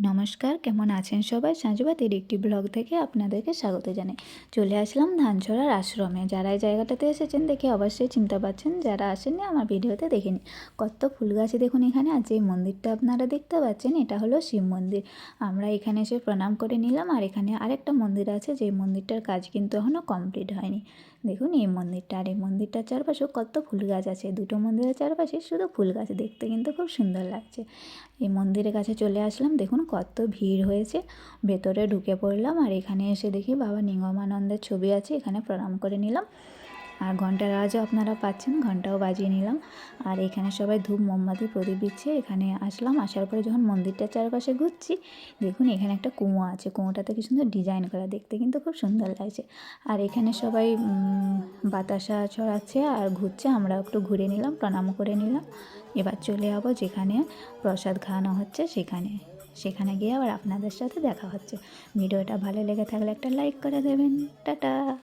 নমস্কার, কেমন আছেন সবাই? সাঁঝবাতির একটি ব্লগ থেকে আপনাদেরকে স্বাগত জানাই। চলে আসলাম ধানছড়ার আশ্রমে। যারা এই জায়গাটাতে এসেছেন দেখে অবশ্যই চিনতে পারছেন, যারা আসেননি আমার ভিডিওতে দেখে নিন। কত ফুল গাছ দেখুন এখানে। আর যে মন্দিরটা আপনারা দেখতে পাচ্ছেন এটা হলো শিব মন্দির। আমরা এখানে এসে প্রণাম করে নিলাম। আর এখানে আরেকটা মন্দির আছে, যে মন্দিরটার কাজ কিন্তু এখনও কমপ্লিট হয়নি। দেখুন এই মন্দিরটা, আর এই মন্দিরটার চারপাশেও কত ফুল গাছ আছে। দুটো মন্দিরের চারপাশে শুধু ফুল গাছ, দেখতে কিন্তু খুব সুন্দর লাগছে। এই মন্দিরের কাছে চলে আসলাম, দেখুন কত ভিড় হয়েছে। ভেতরে ঢুকে পড়লাম, আর এখানে এসে দেখি বাবা নিগমানন্দের ছবি আছে, এখানে প্রণাম করে নিলাম। আর ঘন্টার আওয়াজও আপনারা পাচ্ছেন, ঘন্টাও বাজিয়ে নিলাম। আর এখানে সবাই ধূপ মোমবাতি প্রদীপ দিচ্ছে। এখানে আসলাম, আসার পরে যখন মন্দিরটার চারপাশে ঘুরছি, দেখুন এখানে একটা কুয়ো আছে। কুয়োটাতে কি সুন্দর ডিজাইন করা, দেখতে কিন্তু খুব সুন্দর লাগছে। আর এখানে সবাই বাতাসা ছড়াচ্ছে আর ঘুরছে। আমরা একটু ঘুরে নিলাম, প্রণাম করে নিলাম। এবার চলে যাবো যেখানে প্রসাদ খাওয়ানো হচ্ছে সেখানে গিয়ে আবার আপনাদের সাথে দেখা হচ্ছে। ভিডিওটা ভালো লেগে থাকলে একটা লাইক করে দেবেন। টাটা।